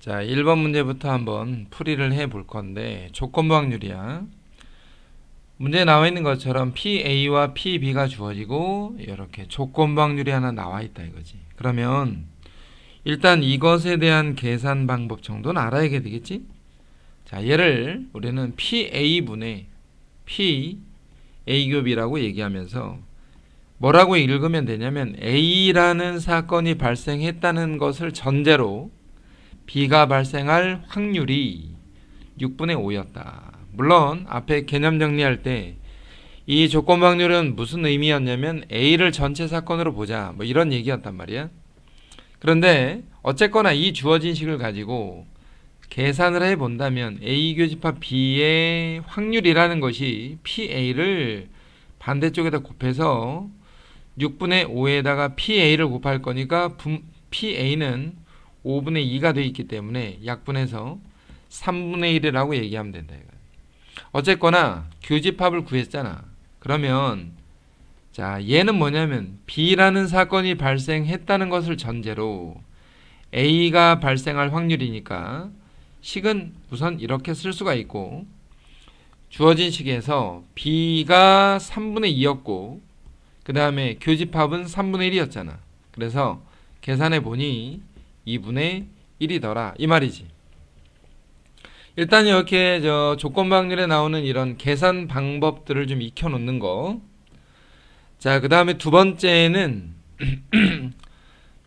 자, 1번 문제부터 한번 풀이를 해 볼 건데 조건부 확률이야. 문제에 나와 있는 것처럼 PA와 PB가 주어지고 이렇게 조건부 확률이 하나 나와 있다 이거지. 그러면 일단 이것에 대한 계산 방법 정도는 알아야 되겠지? 자, 얘를 우리는 PA분의 PA교비라고 얘기하면서 뭐라고 읽으면 되냐면 A라는 사건이 발생했다는 것을 전제로 B가 발생할 확률이 6분의 5였다. 물론 앞에 개념 정리할 때 이 조건부 확률은 무슨 의미였냐면 A를 전체 사건으로 보자 뭐 이런 얘기였단 말이야. 그런데 어쨌거나 이 주어진 식을 가지고 계산을 해본다면 A 교집합 B의 확률이라는 것이 PA를 반대쪽에다 곱해서 6분의 5에다가 PA를 곱할 거니까 PA는 5분의 2가 되어 있기 때문에 약분해서 3분의 1이라고 얘기하면 된다. 어쨌거나 교집합을 구했잖아. 그러면 자, 얘는 뭐냐면 B라는 사건이 발생했다는 것을 전제로 A가 발생할 확률이니까 식은 우선 이렇게 쓸 수가 있고, 주어진 식에서 B가 3분의 2였고 그 다음에 교집합은 3분의 1이었잖아. 그래서 계산해 보니 2분의 1이더라 이 말이지. 일단 이렇게 조건부 확률에 나오는 이런 계산 방법들을 좀 익혀 놓는 거. 자, 그 다음에 두 번째는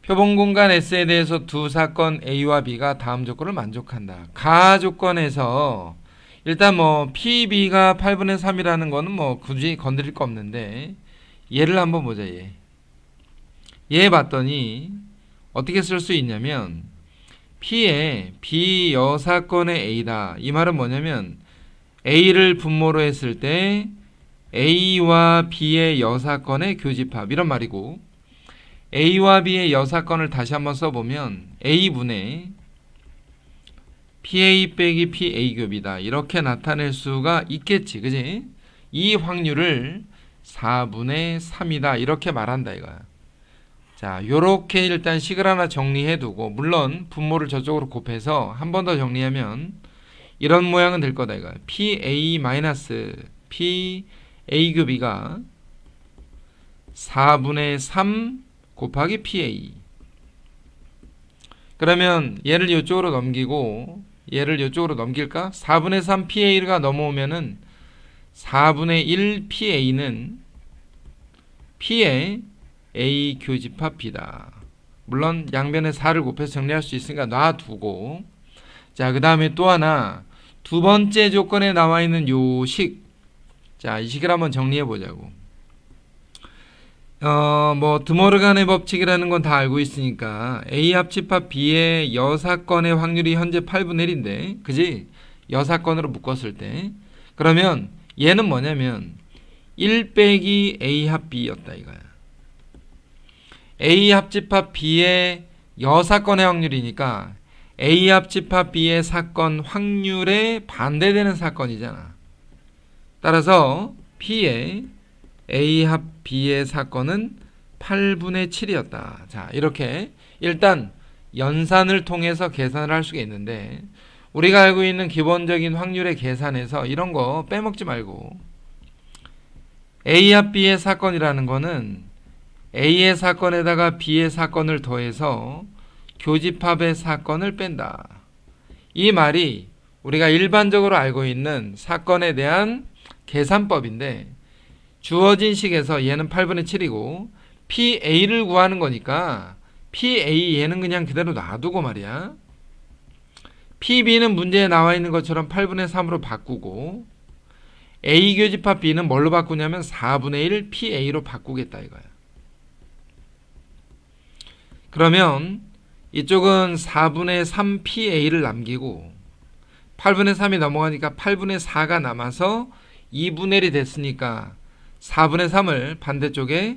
표본 공간 S에 대해서 두 사건 A와 B가 다음 조건을 만족한다. 가 조건에서 일단 뭐 PB가 8분의 3이라는 거는 뭐 굳이 건드릴 거 없는데 얘를 한번 보자. 얘 봤더니 어떻게 쓸 수 있냐면 P에 B 여사건의 A다. 이 말은 뭐냐면 A를 분모로 했을 때 A와 B의 여사건의 교집합 이런 말이고, A와 B의 여사건을 다시 한번 써보면 A분의 PA 빼기 PA 겹이다 이렇게 나타낼 수가 있겠지, 그지? 이 확률을 4분의 3이다 이렇게 말한다 이거야. 자, 요렇게 일단 식을 하나 정리해 두고, 물론 분모를 저쪽으로 곱해서 한 번 더 정리하면 이런 모양은 될 거다 이거야. PA 마이너스 PA 겹이가 4분의 3 곱하기 PA. 그러면 얘를 이쪽으로 넘기고 얘를 이쪽으로 넘길까? 4분의 3 PA가 넘어오면은 4분의 1 PA는 P의 A 교집합 B다. 물론 양변에 4를 곱해서 정리할 수 있으니까 놔두고, 자, 그 다음에 또 하나 두 번째 조건에 나와 있는 요 식. 자, 이 식을 한번 정리해 보자고. 뭐 드모르간의 법칙이라는 건 다 알고 있으니까 A 합집합 B의 여사건의 확률이 현재 8분의 1인데, 그지? 여사건으로 묶었을 때. 그러면 얘는 뭐냐면 1 빼기 A 합 B였다 이거야. A 합집합 B의 여사건의 확률이니까 A 합집합 B의 사건 확률에 반대되는 사건이잖아. 따라서 P의 A 합 B의 사건은 8분의 7이었다. 자, 이렇게 일단 연산을 통해서 계산을 할 수가 있는데, 우리가 알고 있는 기본적인 확률의 계산에서 이런 거 빼먹지 말고, A 합 B의 사건이라는 거는 A의 사건에다가 B의 사건을 더해서 교집합의 사건을 뺀다. 이 말이 우리가 일반적으로 알고 있는 사건에 대한 계산법인데, 주어진 식에서 얘는 8분의 7이고 PA를 구하는 거니까 PA 얘는 그냥 그대로 놔두고 말이야. PB는 문제에 나와 있는 것처럼 8분의 3으로 바꾸고, A 교집합 B는 뭘로 바꾸냐면 4분의 1 PA로 바꾸겠다 이거야. 그러면 이쪽은 4분의 3 PA를 남기고 8분의 3이 넘어가니까 8분의 4가 남아서 2분의 1이 됐으니까 4분의 3을 반대쪽에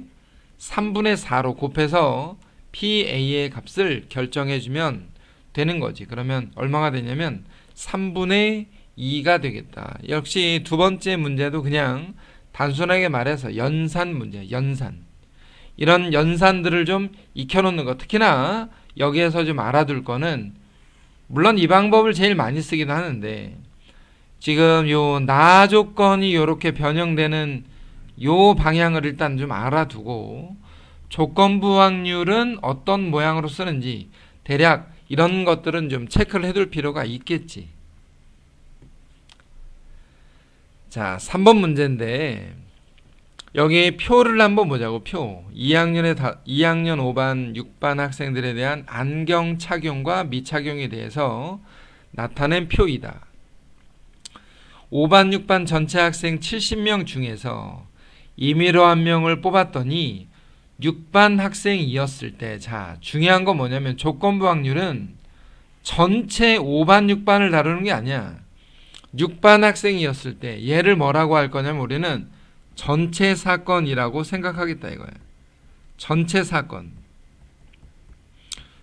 3분의 4로 곱해서 PA의 값을 결정해주면 되는 거지. 그러면 얼마가 되냐면 3분의 2가 되겠다. 역시 두 번째 문제도 그냥 단순하게 말해서 연산 문제야. 연산. 이런 연산들을 좀 익혀놓는 거. 특히나 여기에서 좀 알아둘 거는 물론 이 방법을 제일 많이 쓰긴 하는데 지금 요 나 조건이 요렇게 변형되는 요 방향을 일단 좀 알아두고 조건부 확률은 어떤 모양으로 쓰는지 대략 이런 것들은 좀 체크를 해둘 필요가 있겠지. 자, 3번 문제인데 여기 표를 한번 보자고. 표. 2학년 5반, 6반 학생들에 대한 안경 착용과 미착용에 대해서 나타낸 표이다. 5반, 6반 전체 학생 70명 중에서 임의로 한 명을 뽑았더니 6반 학생이었을 때, 자, 중요한 건 뭐냐면 조건부 확률은 전체 5반, 6반을 다루는 게 아니야. 6반 학생이었을 때 얘를 뭐라고 할 거냐면 우리는 전체 사건이라고 생각하겠다 이거야. 전체 사건.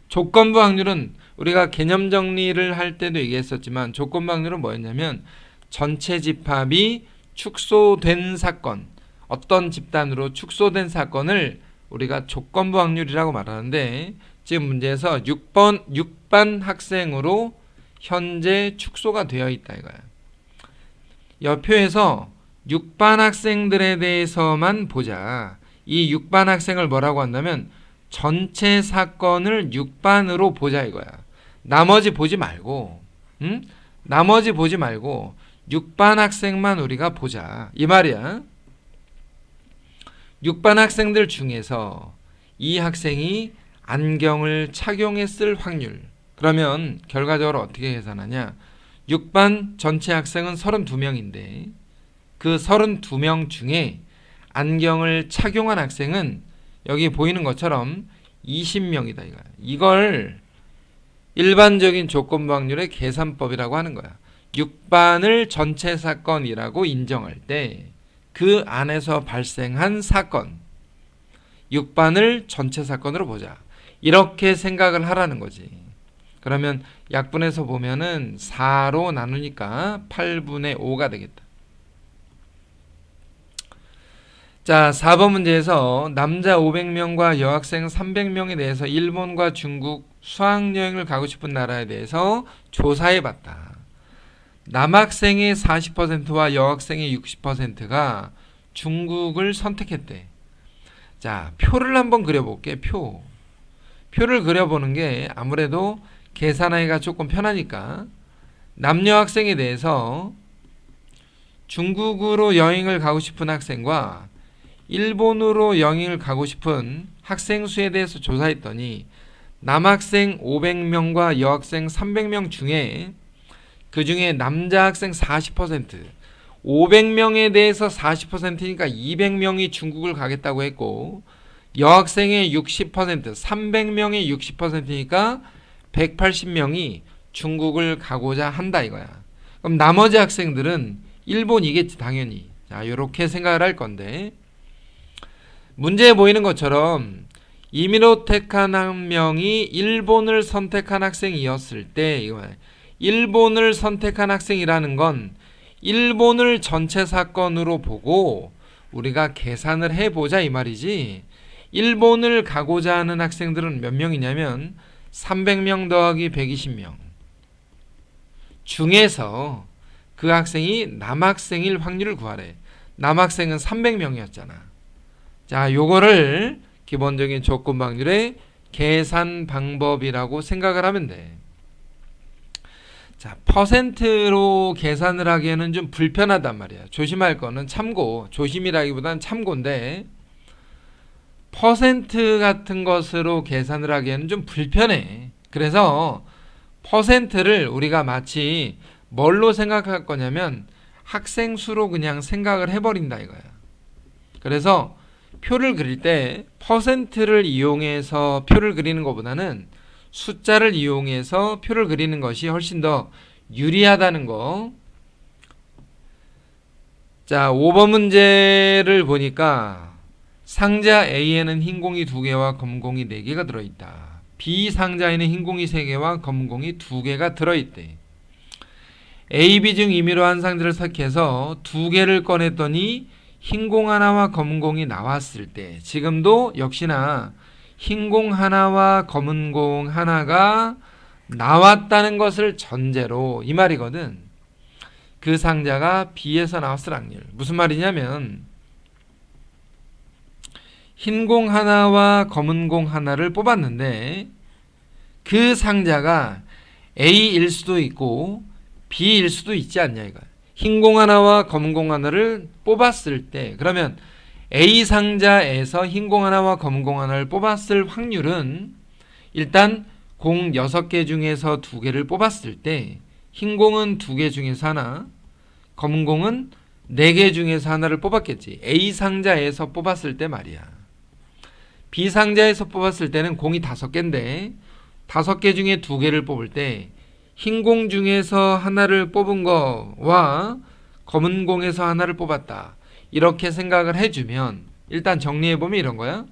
조건부 확률은 우리가 개념 정리를 할 때도 얘기했었지만 조건부 확률은 뭐였냐면 전체 집합이 축소된 사건, 어떤 집단으로 축소된 사건을 우리가 조건부 확률이라고 말하는데 지금 문제에서 6반 학생으로 현재 축소가 되어 있다 이거야. 여표에서 6반 학생들에 대해서만 보자. 이 6반 학생을 뭐라고 한다면 전체 사건을 6반으로 보자 이거야. 나머지 보지 말고, 응? 나머지 보지 말고 6반 학생만 우리가 보자 이 말이야. 6반 학생들 중에서 이 학생이 안경을 착용했을 확률. 그러면 결과적으로 어떻게 계산하냐? 6반 전체 학생은 32명인데 그 32명 중에 안경을 착용한 학생은 여기 보이는 것처럼 20명이다 이거야. 이걸 일반적인 조건부 확률의 계산법이라고 하는 거야. 6반을 전체 사건이라고 인정할 때 그 안에서 발생한 사건 6반을 전체 사건으로 보자. 이렇게 생각을 하라는 거지. 그러면 약분해서 보면은 4로 나누니까 8분의 5가 되겠다. 자, 4번 문제에서 남자 500명과 여학생 300명에 대해서 일본과 중국 수학여행을 가고 싶은 나라에 대해서 조사해봤다. 남학생의 40%와 여학생의 60%가 중국을 선택했대. 자, 표를 한번 그려볼게. 표를 그려보는 게 아무래도 계산하기가 조금 편하니까 남녀 학생에 대해서 중국으로 여행을 가고 싶은 학생과 일본으로 여행을 가고 싶은 학생 수에 대해서 조사했더니 남학생 500명과 여학생 300명 중에 그 중에 남자 학생 40%, 500명에 대해서 40%니까 200명이 중국을 가겠다고 했고 여학생의 60%, 300명의 60%니까 180명이 중국을 가고자 한다 이거야. 그럼 나머지 학생들은 일본이겠지 당연히. 자, 이렇게 생각을 할 건데 문제에 보이는 것처럼 임의로 택한 한 명이 일본을 선택한 학생이었을 때 이거야. 일본을 선택한 학생이라는 건 일본을 전체 사건으로 보고 우리가 계산을 해보자 이 말이지. 일본을 가고자 하는 학생들은 몇 명이냐면 300명 더하기 120명 중에서 그 학생이 남학생일 확률을 구하래. 남학생은 300명이었잖아. 자, 요거를 기본적인 조건 확률의 계산 방법이라고 생각을 하면 돼. 자, 퍼센트로 계산을 하기에는 좀 불편하단 말이야. 조심할 거는 참고, 조심이라기보다는 참고인데 퍼센트 같은 것으로 계산을 하기에는 좀 불편해. 그래서 퍼센트를 우리가 마치 뭘로 생각할 거냐면 학생 수로 그냥 생각을 해버린다 이거야. 그래서 표를 그릴 때 퍼센트를 이용해서 표를 그리는 것보다는 숫자를 이용해서 표를 그리는 것이 훨씬 더 유리하다는 거. 자, 5번 문제를 보니까 상자 A에는 흰 공이 2개와 검은 공이 4개가 들어있다. B 상자에는 흰 공이 3개와 검은 공이 2개가 들어있대. A, B 중 임의로 한 상자를 선택해서 2개를 꺼냈더니 흰 공 하나와 검은 공이 나왔을 때 지금도 역시나 흰 공 하나와 검은 공 하나가 나왔다는 것을 전제로 이 말이거든. 그 상자가 B에서 나왔을 확률. 무슨 말이냐면 흰 공 하나와 검은 공 하나를 뽑았는데 그 상자가 A일 수도 있고 B일 수도 있지 않냐 이거야. 흰 공 하나와 검은 공 하나를 뽑았을 때 그러면 A 상자에서 흰 공 하나와 검은 공 하나를 뽑았을 확률은 일단 공 6개 중에서 2개를 뽑았을 때 흰 공은 2개 중에서 하나, 검은 공은 4개 중에서 하나를 뽑았겠지. A 상자에서 뽑았을 때 말이야. B 상자에서 뽑았을 때는 공이 5개인데 5개 중에 2개를 뽑을 때 흰 공 중에서 하나를 뽑은 거와 검은 공에서 하나를 뽑았다. 이렇게 생각을 해주면 일단 정리해보면 이런 거야.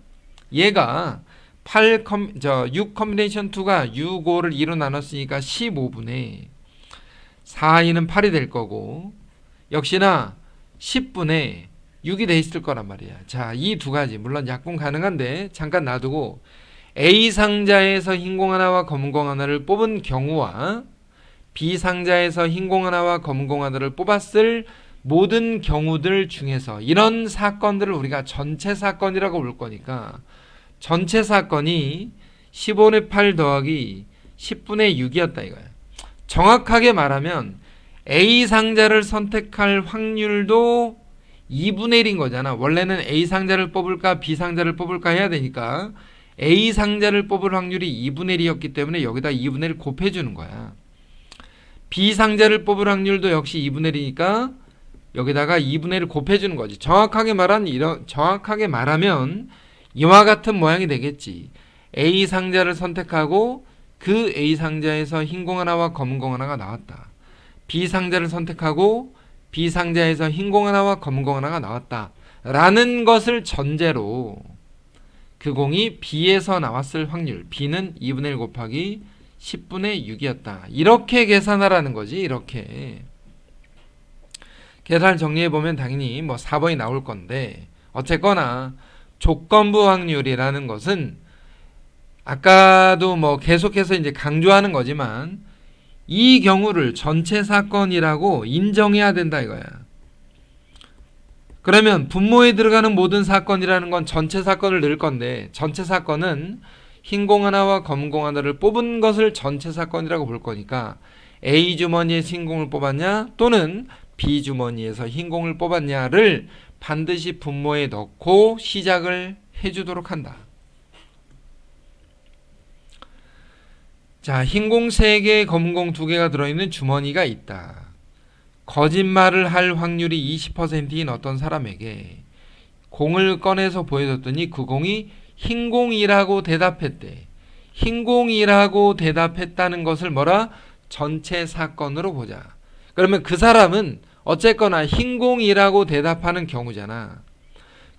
얘가 6 컨비네이션 2가 6, 5를 2로 나눴으니까 15분의 4이는 8이 될 거고 역시나 10분의 6이 돼 있을 거란 말이야. 자, 이 두 가지 물론 약분 가능한데 잠깐 놔두고 A 상자에서 흰 공 하나와 검은 공 하나를 뽑은 경우와 B 상자에서 흰 공 하나와 검은 공 하나를 뽑았을 모든 경우들 중에서 이런 사건들을 우리가 전체 사건이라고 부를 거니까 전체 사건이 15분의 8 더하기 10분의 6이었다 이거야. 정확하게 말하면 A 상자를 선택할 확률도 2분의 1인 거잖아. 원래는 A 상자를 뽑을까 B 상자를 뽑을까 해야 되니까 A 상자를 뽑을 확률이 2분의 1이었기 때문에 여기다 2분의 1 곱해주는 거야. B 상자를 뽑을 확률도 역시 2분의 1이니까 여기다가 2분의 1 곱해주는 거지. 정확하게 말하면 이와 같은 모양이 되겠지. A 상자를 선택하고 그 A 상자에서 흰 공 하나와 검은 공 하나가 나왔다. B 상자를 선택하고 B 상자에서 흰 공 하나와 검은 공 하나가 나왔다. 라는 것을 전제로 그 공이 B에서 나왔을 확률 B는 2분의 1 곱하기 10분의 6이었다. 이렇게 계산하라는 거지. 이렇게 계산을 정리해보면 당연히 4번이 나올 건데 어쨌거나 조건부 확률이라는 것은 아까도 계속해서 이제 강조하는 거지만 이 경우를 전체 사건이라고 인정해야 된다 이거야. 그러면 분모에 들어가는 모든 사건이라는 건 전체 사건을 넣을 건데 전체 사건은 흰 공 하나와 검은 공 하나를 뽑은 것을 전체 사건이라고 볼 거니까 A 주머니에서 흰 공을 뽑았냐 또는 B 주머니에서 흰 공을 뽑았냐를 반드시 분모에 넣고 시작을 해주도록 한다. 자, 흰 공 3개, 검은 공 2개가 들어있는 주머니가 있다. 거짓말을 할 확률이 20%인 어떤 사람에게 공을 꺼내서 보여줬더니 그 공이 흰 공이라고 대답했대. 흰 공이라고 대답했다는 것을 전체 사건으로 보자. 그러면 그 사람은 어쨌거나 흰 공이라고 대답하는 경우잖아.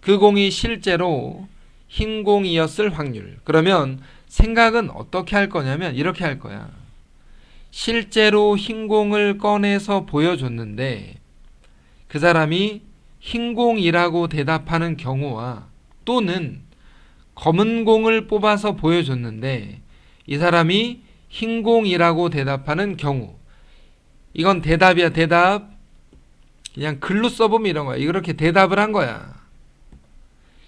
그 공이 실제로 흰 공이었을 확률. 그러면 생각은 어떻게 할 거냐면 이렇게 할 거야. 실제로 흰 공을 꺼내서 보여줬는데 그 사람이 흰 공이라고 대답하는 경우와 또는 검은 공을 뽑아서 보여줬는데 이 사람이 흰 공이라고 대답하는 경우. 이건 대답이야. 대답. 그냥 글로 써보면 이런 거야. 이렇게 대답을 한 거야.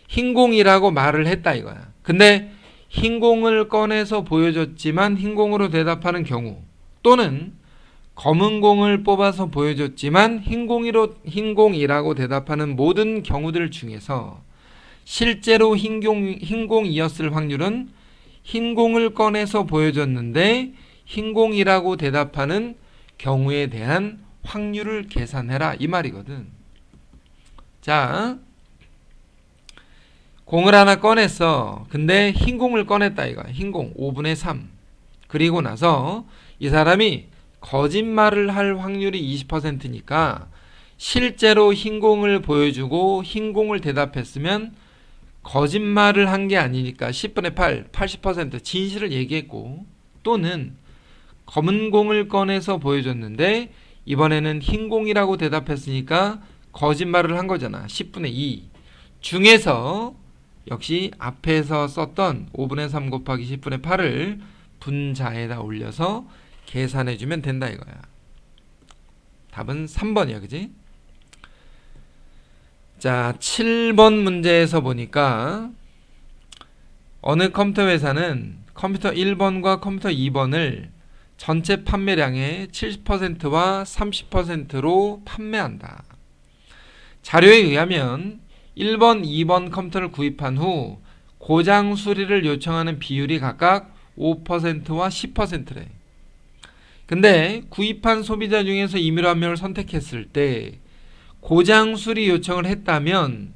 흰 공이라고 말을 했다 이거야. 근데 흰 공을 꺼내서 보여줬지만 흰 공으로 대답하는 경우 또는 검은 공을 뽑아서 보여줬지만 흰 공이라고 대답하는 모든 경우들 중에서 실제로 흰 공이었을 확률은 흰 공을 꺼내서 보여줬는데 흰 공이라고 대답하는 경우에 대한 확률을 계산해라 이 말이거든. 자, 공을 하나 꺼냈어. 근데 흰 공을 꺼냈다 이거야. 흰 공 5분의 3. 그리고 나서 이 사람이 거짓말을 할 확률이 20%니까 실제로 흰 공을 보여주고 흰 공을 대답했으면 거짓말을 한 게 아니니까 10분의 8, 80% 진실을 얘기했고 또는 검은 공을 꺼내서 보여줬는데 이번에는 흰 공이라고 대답했으니까 거짓말을 한 거잖아. 10분의 2 중에서 역시 앞에서 썼던 5분의 3 곱하기 10분의 8을 분자에다 올려서 계산해주면 된다 이거야. 답은 3번이야, 그지? 자, 7번 문제에서 보니까 어느 컴퓨터 회사는 컴퓨터 1번과 컴퓨터 2번을 전체 판매량의 70%와 30%로 판매한다. 자료에 의하면 1번, 2번 컴퓨터를 구입한 후 고장 수리를 요청하는 비율이 각각 5%와 10%래. 근데 구입한 소비자 중에서 임의로 한 명을 선택했을 때 고장 수리 요청을 했다면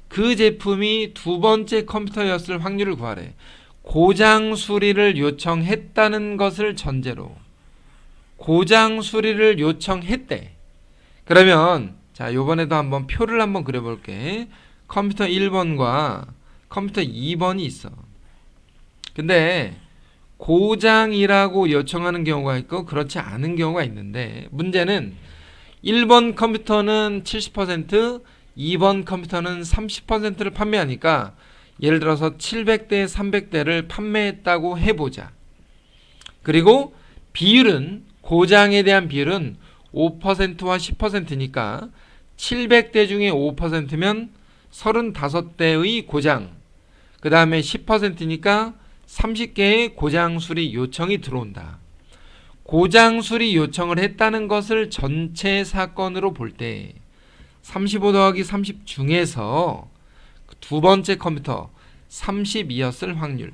그 제품이 두 번째 컴퓨터였을 확률을 구하래. 고장 수리를 요청했다는 것을 전제로 고장 수리를 요청했대. 그러면 자, 요번에도 한번 표를 한번 그려볼게. 컴퓨터 1번과 컴퓨터 2번이 있어. 근데 고장이라고 요청하는 경우가 있고 그렇지 않은 경우가 있는데, 문제는 1번 컴퓨터는 70%, 2번 컴퓨터는 30%를 판매하니까 예를 들어서 700대, 300대를 판매했다고 해보자. 그리고 비율은, 고장에 대한 비율은 5%와 10%니까 700대 중에 5%면 35대의 고장, 그 다음에 10%니까 30개의 고장 수리 요청이 들어온다. 고장 수리 요청을 했다는 것을 전체 사건으로 볼 때 35 더하기 30 중에서 두 번째 컴퓨터 32였을 확률.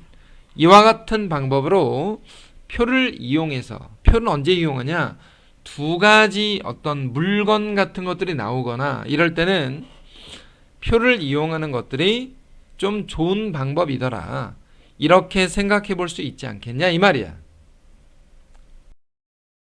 이와 같은 방법으로 표를 이용해서, 표는 언제 이용하냐? 두 가지 어떤 물건 같은 것들이 나오거나 이럴 때는 표를 이용하는 것들이 좀 좋은 방법이더라. 이렇게 생각해 볼 수 있지 않겠냐 이 말이야.